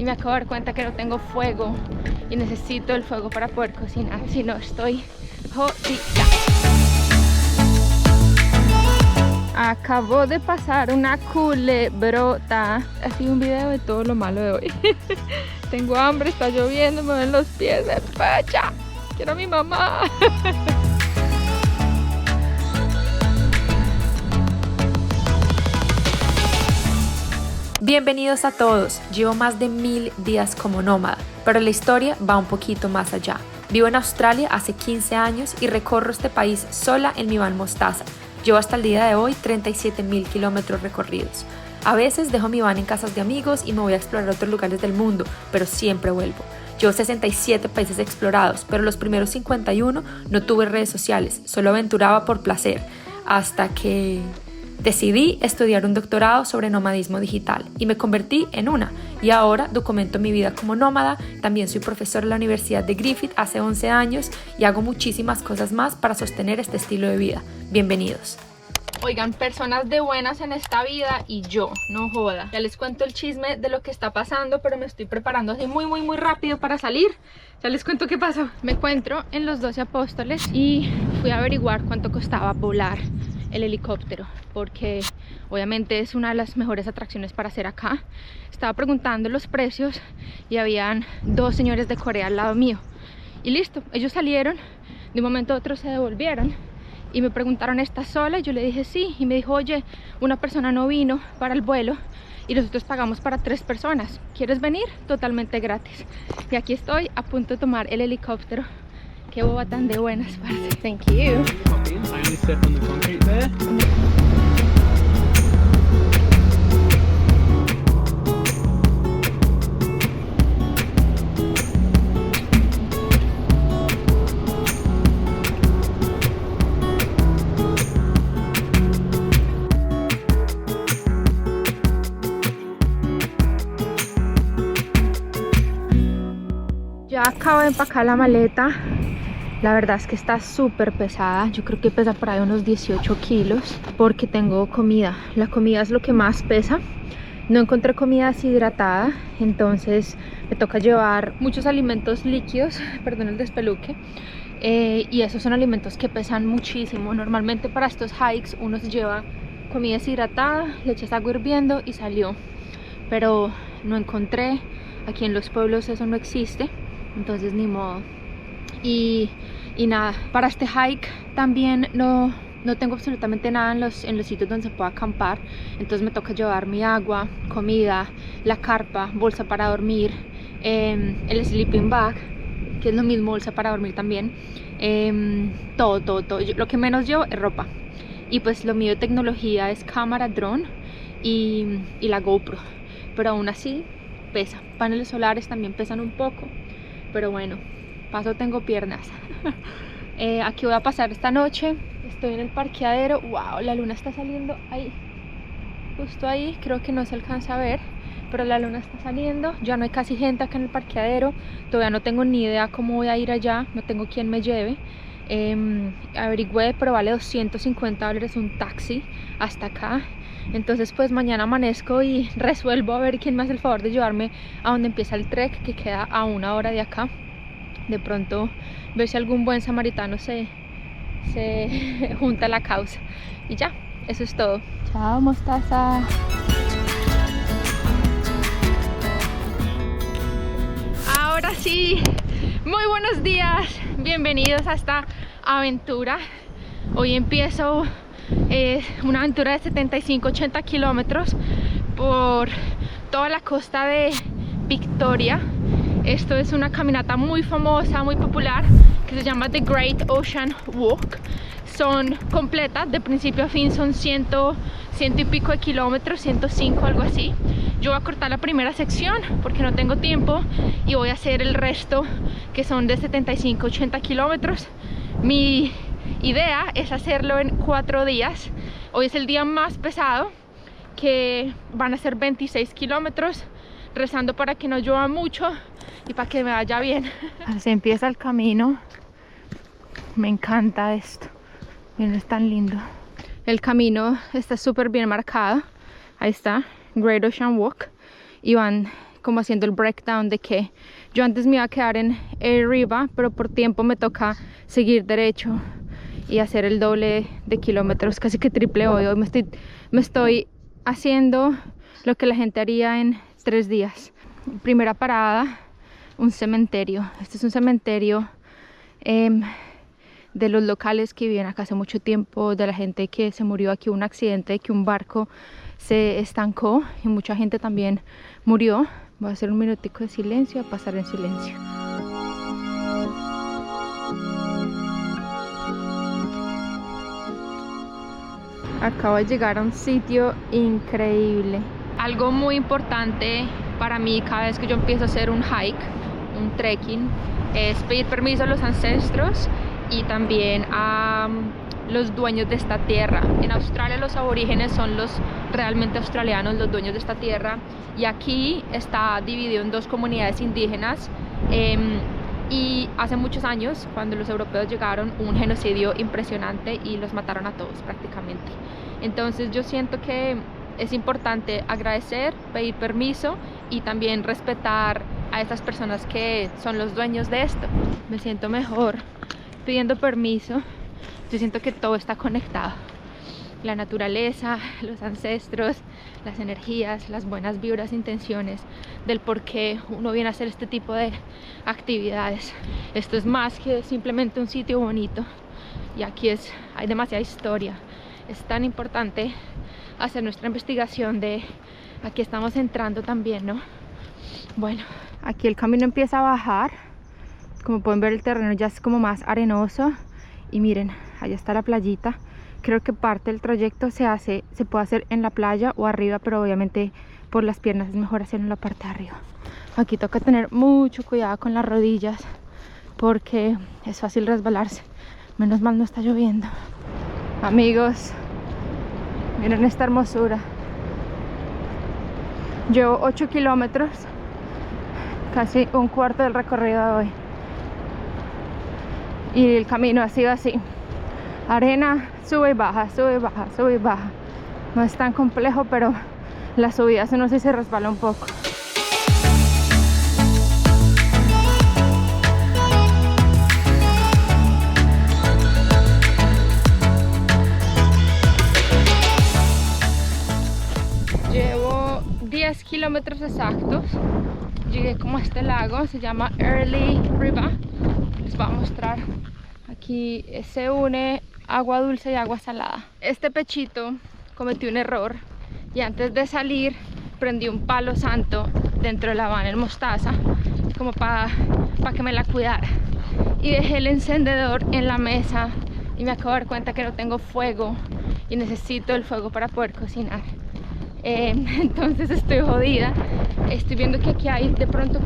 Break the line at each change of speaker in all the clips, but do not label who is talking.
me acabo de dar cuenta que no tengo fuego y necesito el fuego para poder cocinar, si no estoy jodida. Acabo de pasar una culebrota. Ha sido un video de todo lo malo de hoy. Tengo hambre, está lloviendo, me ven los pies de pecha. Quiero a mi mamá.
Bienvenidos a todos. Llevo más de 1000 días como nómada, pero la historia va un poquito más allá. Vivo en Australia hace 15 años y recorro este país sola en mi van mostaza. Llevo hasta el día de hoy 37.000 kilómetros recorridos. A veces dejo mi van en casas de amigos y me voy a explorar otros lugares del mundo, pero siempre vuelvo. Llevo 67 países explorados, pero los primeros 51 no tuve redes sociales, solo aventuraba por placer, hasta que decidí estudiar un doctorado sobre nomadismo digital y me convertí en una. Y ahora documento mi vida como nómada, también soy profesora en la Universidad de Griffith hace 11 años y hago muchísimas cosas más para sostener este estilo de vida. Bienvenidos.
Oigan, personas de buenas en esta vida y yo, no joda. Ya les cuento el chisme de lo que está pasando, pero me estoy preparando así muy rápido para salir. Ya les cuento qué pasó. Me encuentro en los 12 Apóstoles y fui a averiguar cuánto costaba volar el helicóptero, porque obviamente es una de las mejores atracciones para hacer acá. Estaba preguntando los precios y habían dos señores de Corea al lado mío. Y listo, ellos salieron, de un momento a otro se devolvieron. Y me preguntaron, ¿estás sola? Y yo le dije sí. Y me dijo, oye, una persona no vino para el vuelo y nosotros pagamos para 3 personas. ¿Quieres venir? Totalmente gratis. Y aquí estoy a punto de tomar el helicóptero. Qué boba tan de buenas, parce. Thank you. Ya acabo de empacar la maleta. La verdad es que está súper pesada. Yo creo que pesa por ahí unos 18 kilos porque tengo comida. La comida es lo que más pesa. No encontré comida deshidratada, entonces me toca llevar muchos alimentos líquidos, perdón el despeluque, y esos son alimentos que pesan muchísimo. Normalmente para estos hikes uno se lleva comida deshidratada, le echas agua hirviendo y salió, pero no encontré. Aquí en los pueblos eso no existe, entonces ni modo. Y nada, para este hike también no tengo absolutamente nada en los sitios donde se pueda acampar. Entonces me toca llevar mi agua, comida, la carpa, bolsa para dormir, el sleeping bag, que es lo mismo, bolsa para dormir también, todo. Lo que menos llevo es ropa. Y pues lo mío de tecnología es cámara, dron y la GoPro. Pero aún así pesa. Paneles solares también pesan un poco, pero bueno, paso tengo piernas. Aquí voy a pasar esta noche. Estoy en el parqueadero. Wow, la luna está saliendo ahí, justo ahí. Creo que no se alcanza a ver, pero la luna está saliendo. Ya no hay casi gente acá en el parqueadero. Todavía no tengo ni idea cómo voy a ir allá. No tengo quien me lleve. Averigüé, pero vale $250 un taxi hasta acá. Entonces pues mañana amanezco y resuelvo a ver quién me hace el favor de llevarme a donde empieza el trek, que queda a 1 hora de acá. De pronto ver si algún buen samaritano se junta a la causa. Y ya, eso es todo. Chao, mostaza. Ahora sí, muy buenos días. Bienvenidos a esta aventura. Hoy empiezo una aventura de 75-80 kilómetros por toda la costa de Victoria. Esto es una caminata muy famosa, muy popular, que se llama The Great Ocean Walk. Son completas, de principio a fin son 100 y pico de kilómetros, 105, algo así. Yo voy a cortar la primera sección porque no tengo tiempo y voy a hacer el resto, que son de 75-80 kilómetros. Mi idea es hacerlo en 4 días. Hoy es el día más pesado, que van a ser 26 kilómetros, rezando para que no llueva mucho y para que me vaya bien. Así empieza el camino. Me encanta esto. Miren, es tan lindo. El camino está súper bien marcado. Ahí está, Great Ocean Walk. Y van como haciendo el breakdown de que yo antes me iba a quedar en arriba, pero por tiempo me toca seguir derecho y hacer el doble de kilómetros, casi que triple hoy. Hoy me estoy haciendo lo que la gente haría en 3 días. Primera parada, un cementerio. Este es un cementerio de los locales que vivían acá hace mucho tiempo, de la gente que se murió aquí, un accidente de que un barco se estancó y mucha gente también murió. Voy a hacer un minutico de silencio, a pasar en silencio. Acabo de llegar a un sitio increíble. Algo muy importante para mí cada vez que yo empiezo a hacer un hike, un trekking, es pedir permiso a los ancestros y también a los dueños de esta tierra. En Australia los aborígenes son los realmente australianos, los dueños de esta tierra, y aquí está dividido en 2 comunidades indígenas. Y hace muchos años, cuando los europeos llegaron, hubo un genocidio impresionante y los mataron a todos prácticamente. Entonces yo siento que es importante agradecer, pedir permiso y también respetar a estas personas que son los dueños de esto. Me siento mejor pidiendo permiso. Yo siento que todo está conectado. La naturaleza, los ancestros, las energías, las buenas vibras, intenciones del por qué uno viene a hacer este tipo de actividades. Esto es más que simplemente un sitio bonito, y aquí hay demasiada historia. Es tan importante hacer nuestra investigación de aquí estamos entrando también, ¿no? Bueno, aquí el camino empieza a bajar. Como pueden ver, el terreno ya es como más arenoso. Y miren, allá está la playita. Creo que parte del trayecto se puede hacer en la playa o arriba, pero obviamente por las piernas es mejor hacerlo en la parte de arriba. Aquí toca tener mucho cuidado con las rodillas porque es fácil resbalarse. Menos mal no está lloviendo. Amigos, miren esta hermosura. Llevo 8 kilómetros, casi un cuarto del recorrido de hoy. Y el camino ha sido así. Arena, sube y baja, sube y baja, sube y baja. No es tan complejo, pero las subidas uno sí se resbala un poco. Llevo 10 kilómetros exactos. Llegué como a este lago, se llama Early River. Les voy a mostrar. Aquí se une agua dulce y agua salada. Este pechito cometí un error y antes de salir prendí un palo santo dentro de la van en mostaza, como para que me la cuidara, y dejé el encendedor en la mesa y me acabo de dar cuenta que no tengo fuego y necesito el fuego para poder cocinar. Entonces estoy jodida. Estoy viendo que aquí hay de pronto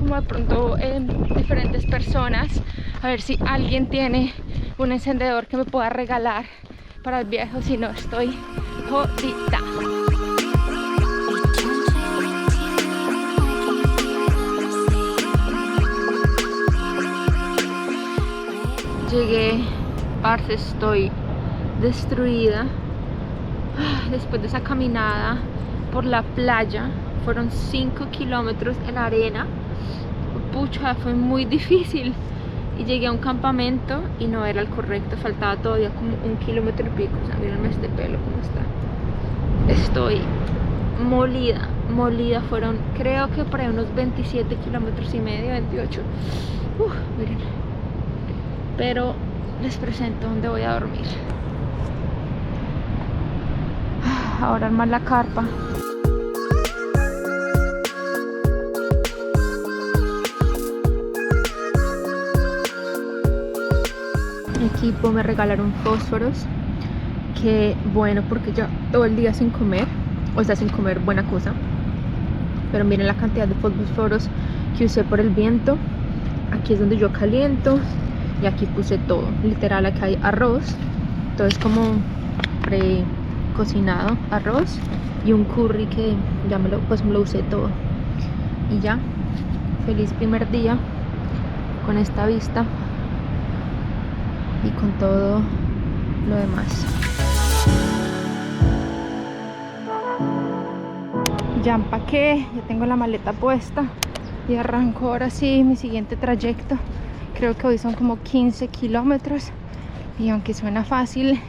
diferentes personas, a ver si alguien tiene un encendedor que me pueda regalar para el viaje, si no estoy jodida. Llegué, parce, estoy destruida. Después de esa caminada por la playa, fueron 5 kilómetros en arena. Pucha, fue muy difícil. Y llegué a un campamento y no era el correcto, faltaba todavía como 1 kilómetro y pico. O sea, mírenme este pelo cómo está. Estoy molida, molida. Fueron, creo que por ahí unos 27 kilómetros y medio, 28. Miren. Pero les presento dónde voy a dormir. Ahora armar la carpa. Equipo, me regalaron fósforos, que bueno, porque yo todo el día sin comer, o sea, sin comer buena cosa, pero miren la cantidad de fósforos que usé por el viento. Aquí es donde yo caliento y aquí puse todo, literal. Acá hay arroz, todo es como cocinado, arroz y un curry que ya me lo usé todo. Y ya, feliz primer día con esta vista y con todo lo demás. Ya empaqué, ya tengo la maleta puesta. Y arranco ahora sí mi siguiente trayecto. Creo que hoy son como 15 kilómetros. Y aunque suena fácil,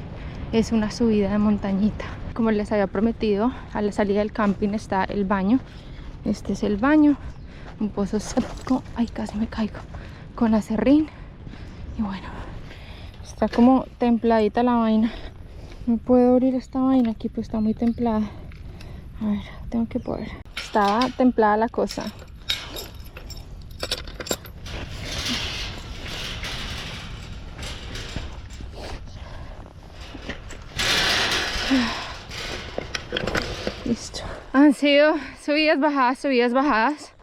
es una subida de montañita. Como les había prometido, a la salida del camping está el baño. Este es el baño, un pozo séptico. Ay, casi me caigo. Con aserrín. Y bueno, está como templadita la vaina. No puedo abrir esta vaina aquí, pues está muy templada. A ver, tengo que poder. Está templada la cosa. Listo. Han sido subidas, bajadas, subidas, bajadas.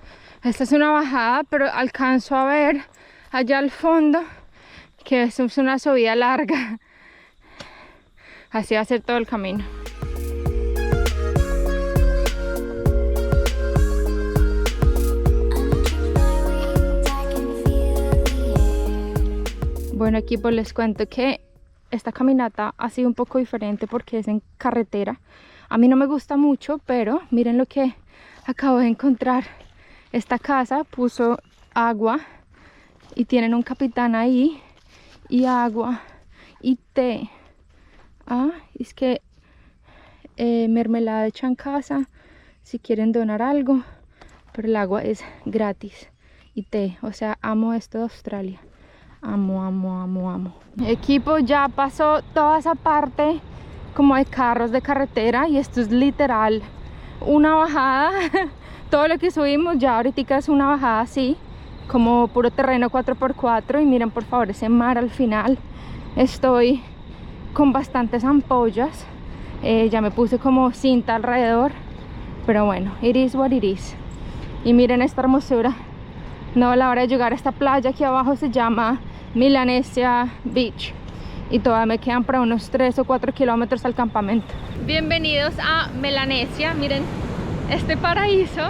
Esta es una bajada, pero alcanzo a ver allá al fondo que es una subida larga. Así va a ser todo el camino. Bueno, equipo, les cuento que esta caminata ha sido un poco diferente porque es en carretera. A mí no me gusta mucho, pero miren lo que acabo de encontrar. Esta casa puso agua y tienen un capitán ahí, y agua y té. Ah, es que mermelada hecha en casa si quieren donar algo, pero el agua es gratis, y té. O sea, amo esto de Australia. Amo, amo, amo, amo. Equipo, ya pasó toda esa parte como de carros de carretera, y esto es literal una bajada. Todo lo que subimos ya ahorita es una bajada así, como puro terreno 4x4. Y miren por favor ese mar al final. Estoy con bastantes ampollas. Ya me puse como cinta alrededor, pero bueno, it is what it is. Y miren esta hermosura. No, la hora de llegar a esta playa aquí abajo se llama Melanesia Beach, y todavía me quedan para unos 3 o 4 kilómetros al campamento. Bienvenidos a Melanesia. Miren este paraíso.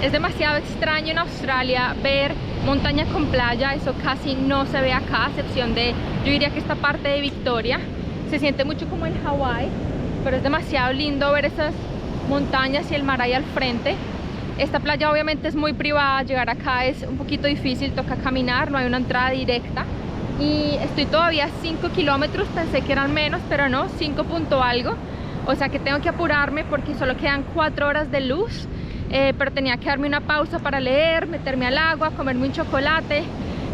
Es demasiado extraño en Australia ver montaña con playa. Eso casi no se ve acá, a excepción de, yo diría que esta parte de Victoria. Se siente mucho como en Hawái, pero es demasiado lindo ver esas montañas y el mar ahí al frente. Esta playa obviamente es muy privada, llegar acá es un poquito difícil, toca caminar, no hay una entrada directa. Y estoy todavía a 5 kilómetros, pensé que eran menos, pero no, 5 punto algo. O sea que tengo que apurarme porque solo quedan 4 horas de luz. Pero tenía que darme una pausa para leer, meterme al agua, comerme un chocolate.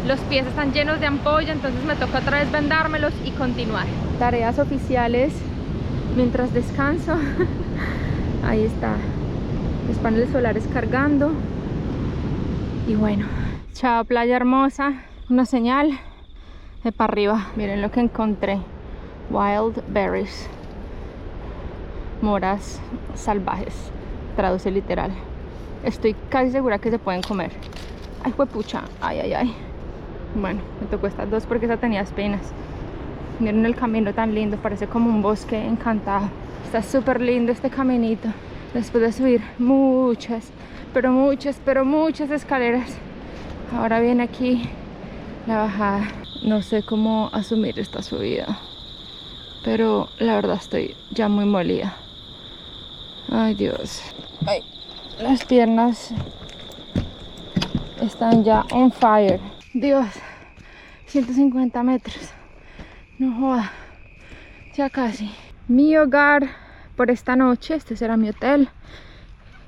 Los pies están llenos de ampolla, entonces me toca otra vez vendármelos y continuar. Tareas oficiales mientras descanso. Ahí está, los paneles solares cargando. Y bueno, chao playa hermosa. Una señal de para arriba. Miren lo que encontré. Wild berries, moras salvajes, traduce literal. Estoy casi segura que se pueden comer. Ay, juepucha, ay, ay, ay. Bueno, me tocó estas dos porque esa tenía espinas. Miren el camino tan lindo, parece como un bosque encantado. Está súper lindo este caminito. Después de subir muchas, pero muchas escaleras, ahora viene aquí la bajada. No sé cómo asumir esta subida, pero la verdad estoy ya muy molida. Ay, Dios. Ay, las piernas están ya on fire. Dios, 150 metros. No joda, ya casi. Mi hogar por esta noche, este será mi hotel.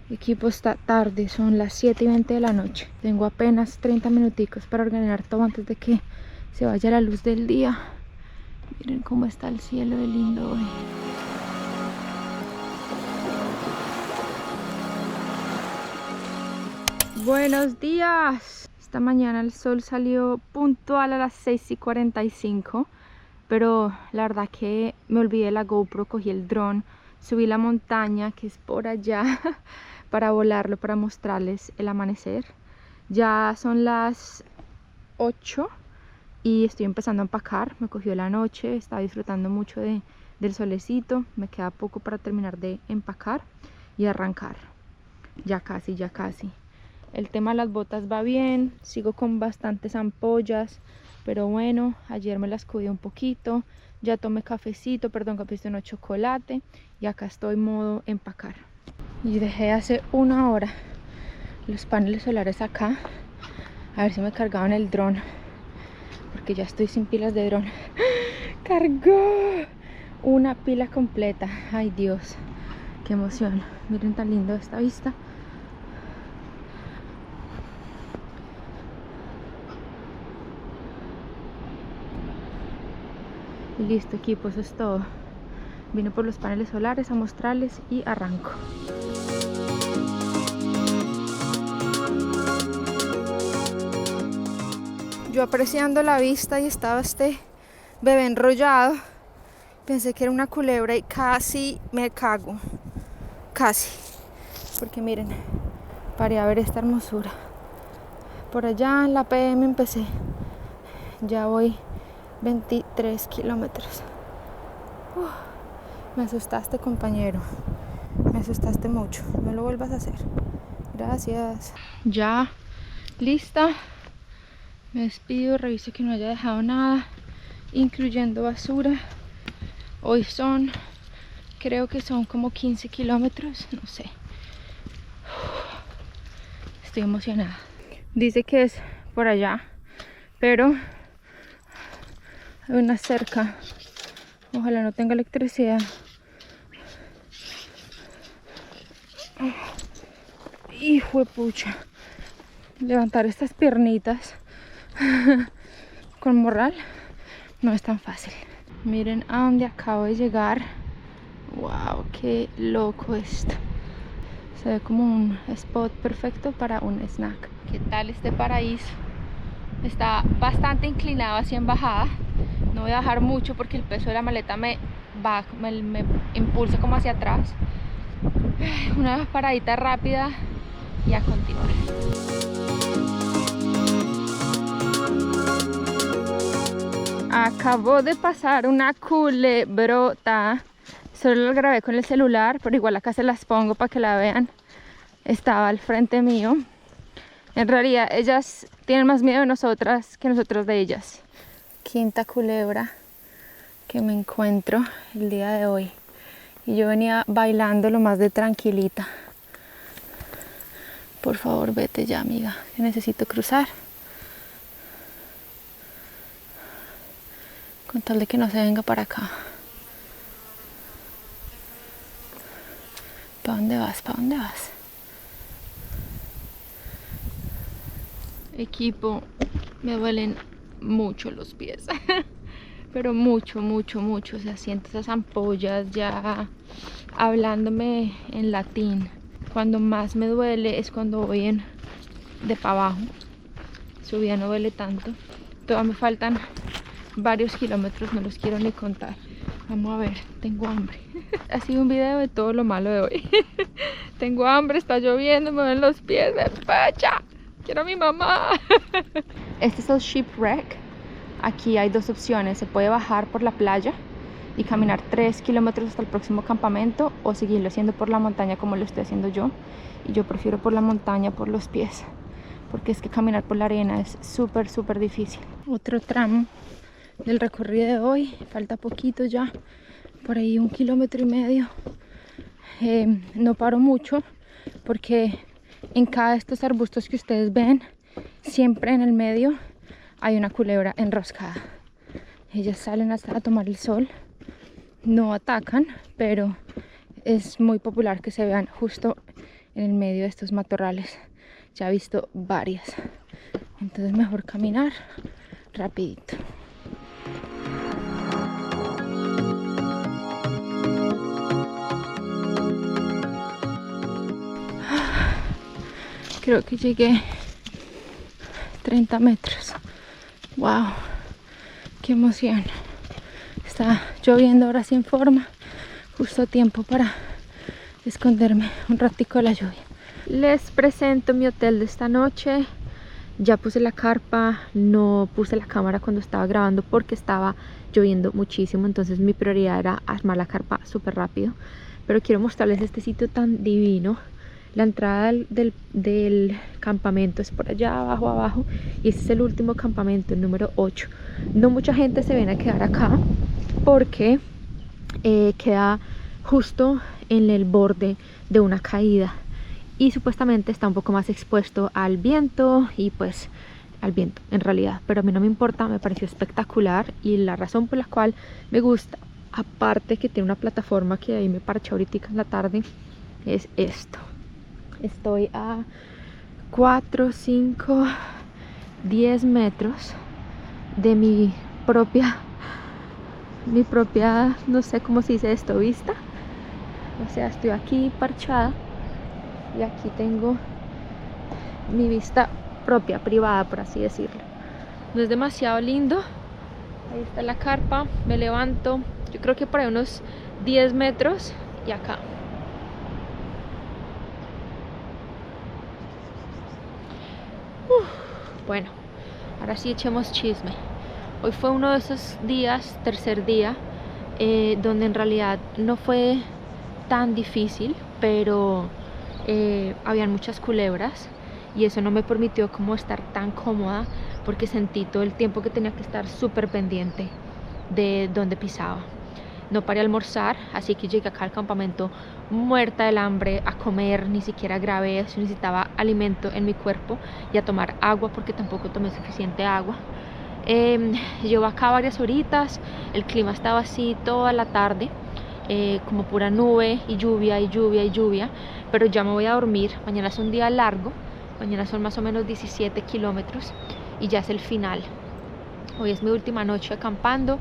Equipo, está tarde, son las 7:20 de la noche. Tengo apenas 30 minuticos para ordenar todo antes de que se vaya la luz del día. Miren cómo está el cielo de lindo hoy. Buenos días. Esta mañana el sol salió puntual a las 6:45, pero la verdad que me olvidé la GoPro, cogí el dron, subí la montaña que es por allá para volarlo, para mostrarles el amanecer. Ya son las 8 y estoy empezando a empacar. Me cogió la noche, estaba disfrutando mucho del solecito. Me queda poco para terminar de empacar y arrancar. Ya casi, ya casi. El tema de las botas va bien, sigo con bastantes ampollas, pero bueno, ayer me las cuidé un poquito. Ya tomé cafecito, no, chocolate, y acá estoy modo empacar. Y dejé hace una hora los paneles solares acá. A ver si me cargaban el dron, porque ya estoy sin pilas de dron. ¡Cargó! Una pila completa. Ay, Dios, qué emoción. Miren tan lindo esta vista. Y listo, equipo, eso es todo. Vine por los paneles solares a mostrarles y arranco. Yo apreciando la vista y estaba este bebé enrollado. Pensé que era una culebra y casi me cago. Casi. Porque miren, paré a ver esta hermosura. Por allá en la PM empecé. Ya voy 23 kilómetros. Me asustaste, compañero. Me asustaste mucho. No lo vuelvas a hacer. Gracias. Ya lista. Me despido. Reviso que no haya dejado nada, incluyendo basura. Hoy son, creo que son como 15 kilómetros. No sé. Estoy emocionada. Dice que es por allá, pero hay una cerca. Ojalá no tenga electricidad. Hijo de pucha. Levantar estas piernitas con morral no es tan fácil. Miren a dónde acabo de llegar. Wow, qué loco esto. Se ve como un spot perfecto para un snack. ¿Qué tal este paraíso? Está bastante inclinado hacia en bajada. No voy a bajar mucho porque el peso de la maleta me impulsa como hacia atrás. Una paradita rápida y a continuar. Acabo de pasar una culebrota. Solo lo grabé con el celular, pero igual acá se las pongo para que la vean. Estaba al frente mío. En realidad ellas tienen más miedo de nosotras que nosotros de ellas. Quinta culebra que me encuentro el día de hoy. Y yo venía bailando lo más de tranquilita. Por favor, vete ya, amiga, que necesito cruzar. Con tal de que no se venga para acá. ¿Para dónde vas? ¿Para dónde vas? Equipo, me duelen mucho los pies. Pero mucho, mucho, mucho. O sea, siento esas ampollas ya hablándome en latín. Cuando más me duele es cuando voy de para abajo. Subida no duele tanto. Todavía me faltan varios kilómetros, no los quiero ni contar. Vamos a ver, tengo hambre. Ha sido un video de todo lo malo de hoy. Tengo hambre, está lloviendo, me duelen los pies, me pacha. Quiero a mi mamá. Este es el shipwreck. Aquí hay dos opciones. Se puede bajar por la playa y caminar 3 kilómetros hasta el próximo campamento, o seguirlo haciendo por la montaña como lo estoy haciendo yo. Y yo prefiero por la montaña, por los pies, porque es que caminar por la arena es súper, súper difícil. Otro tramo del recorrido de hoy. Falta poquito ya. Por ahí 1,5 kilómetros. No paro mucho porque en cada de estos arbustos que ustedes ven, siempre en el medio hay una culebra enroscada. Ellas salen a tomar el sol, no atacan, pero es muy popular que se vean justo en el medio de estos matorrales. Ya he visto varias, entonces mejor caminar rapidito. Creo que llegué 30 metros. Wow, qué emoción. Está lloviendo ahora sin forma, justo a tiempo para esconderme un ratico de la lluvia. Les presento mi hotel de esta noche. Ya puse la carpa, no puse la cámara cuando estaba grabando porque estaba lloviendo muchísimo, entonces mi prioridad era armar la carpa súper rápido. Pero quiero mostrarles este sitio tan divino. La entrada del campamento es por allá abajo, y este es el último campamento, el número 8. No mucha gente se viene a quedar acá porque queda justo en el borde de una caída, y supuestamente está un poco más expuesto al viento y pues al viento en realidad, pero a mí no me importa, me pareció espectacular y la razón por la cual me gusta, aparte que tiene una plataforma que ahí me parché ahorita en la tarde, es esto. Estoy a 4, 5, 10 metros de mi propia, no sé cómo se dice esto, vista. O sea, estoy aquí parchada y aquí tengo mi vista propia, privada, por así decirlo. No es demasiado lindo. Ahí está la carpa, me levanto, yo creo que por ahí unos 10 metros y acá. Bueno, ahora sí echemos chisme. Hoy fue uno de esos días, tercer día, donde en realidad no fue tan difícil, pero habían muchas culebras y eso no me permitió como estar tan cómoda porque sentí todo el tiempo que tenía que estar súper pendiente de donde pisaba. No paré a almorzar, así que llegué acá al campamento muerta del hambre, a comer, ni siquiera grabé, necesitaba alimento en mi cuerpo y a tomar agua porque tampoco tomé suficiente agua. Llevo acá varias horitas, el clima estaba así toda la tarde, como pura nube y lluvia y lluvia y lluvia, pero ya me voy a dormir. Mañana es un día largo, mañana son más o menos 17 kilómetros y ya es el final. Hoy es mi última noche acampando.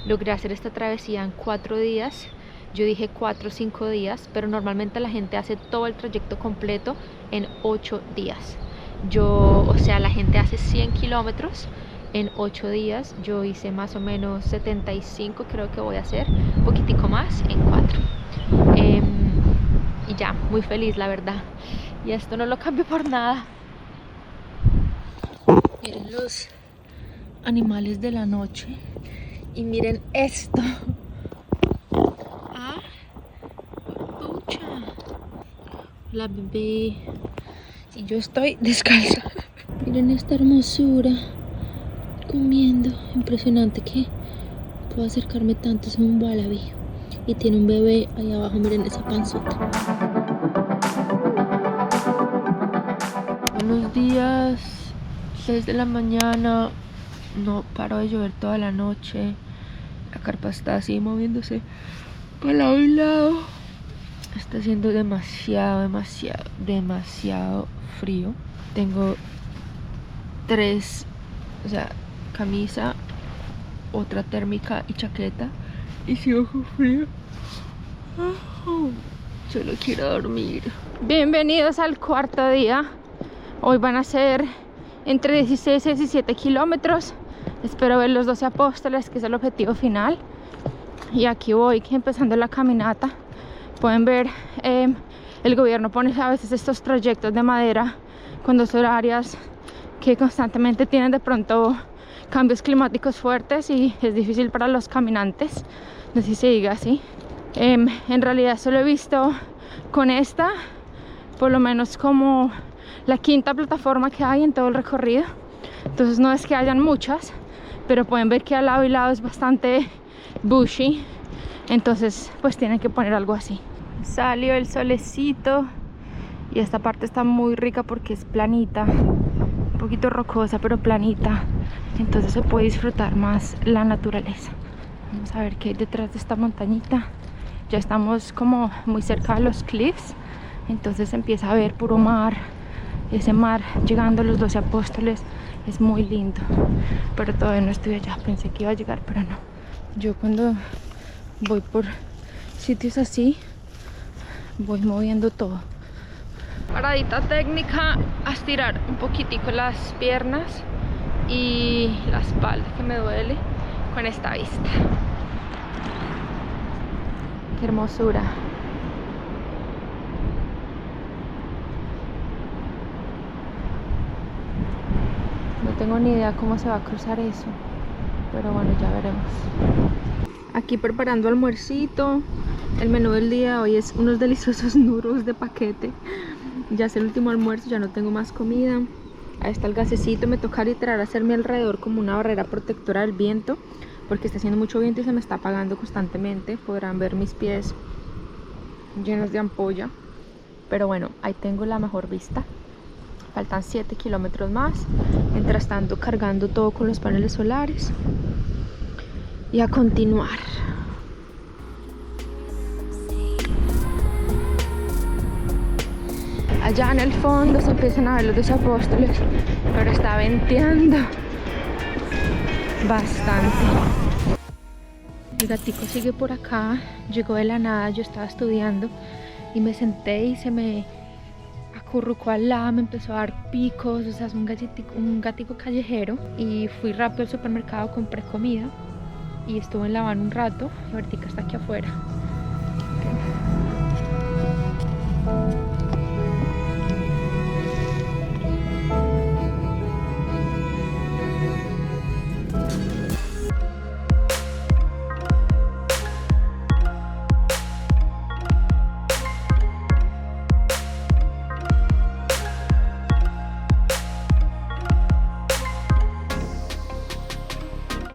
Logré hacer esta travesía en 4 días. Yo dije 4 o 5 días, pero normalmente la gente hace todo el trayecto completo en 8 días. O sea, la gente hace 100 kilómetros en 8 días. Yo hice más o menos 75, creo que voy a hacer, un poquitico más en 4. Y ya, muy feliz la verdad. Y esto no lo cambio por nada. Miren los animales de la noche. Y miren esto. Ah, pucha. La bebé. Si yo estoy descalza. Miren esta hermosura. Comiendo. Impresionante que puedo acercarme tanto. Es un wallaby. Y tiene un bebé ahí abajo. Miren esa panzota. Buenos días. 6 de la mañana. No paro de llover toda la noche. La carpa está así moviéndose para lado y lado. Está haciendo demasiado frío. Tengo 3, o sea, camisa, otra térmica y chaqueta. Y sigo con frío. Solo quiero dormir. Bienvenidos al cuarto día. Hoy van a ser entre 16 y 17 kilómetros. Espero ver los 12 apóstoles, que es el objetivo final. Y aquí voy empezando la caminata. Pueden ver, el gobierno pone a veces estos trayectos de madera con 2 horarias que constantemente tienen de pronto cambios climáticos fuertes y es difícil para los caminantes. No sé si se diga así. En realidad solo he visto con esta, por lo menos como la 5ª plataforma que hay en todo el recorrido. Entonces no es que hayan muchas, pero pueden ver que al lado y lado es bastante bushy. Entonces pues tienen que poner algo así. Salió el solecito y esta parte está muy rica porque es planita, un poquito rocosa pero planita, entonces se puede disfrutar más la naturaleza. Vamos a ver qué hay detrás de esta montañita. Ya estamos como muy cerca de los cliffs, entonces empieza a ver puro mar. Ese mar llegando a los 12 apóstoles es muy lindo, pero todavía no estoy allá. Pensé que iba a llegar, pero no. Yo cuando voy por sitios así voy moviendo todo. Paradita técnica, a estirar un poquitico las piernas y la espalda que me duele con esta vista. Qué hermosura. No tengo ni idea cómo se va a cruzar eso, pero bueno, ya veremos. Aquí preparando almuercito. El menú del día hoy es unos deliciosos noodles de paquete. Ya es el último almuerzo, ya no tengo más comida. Ahí está el gasecito. Me toca literal hacerme alrededor como una barrera protectora del viento, porque está haciendo mucho viento y se me está apagando constantemente. Podrán ver mis pies llenos de ampolla. pero bueno, ahí tengo la mejor vista. Faltan 7 kilómetros más. Mientras tanto, cargando todo con los paneles solares. Y a continuar. Allá en el fondo se empiezan a ver los 2 apóstoles, pero está venteando bastante. El gatico sigue por acá, llegó de la nada, yo estaba estudiando y me senté y se me acurrucó al lado, me empezó a dar picos, o sea, es un gatico callejero. Y fui rápido al supermercado, compré comida y estuve en la van un rato y ahorita está aquí afuera.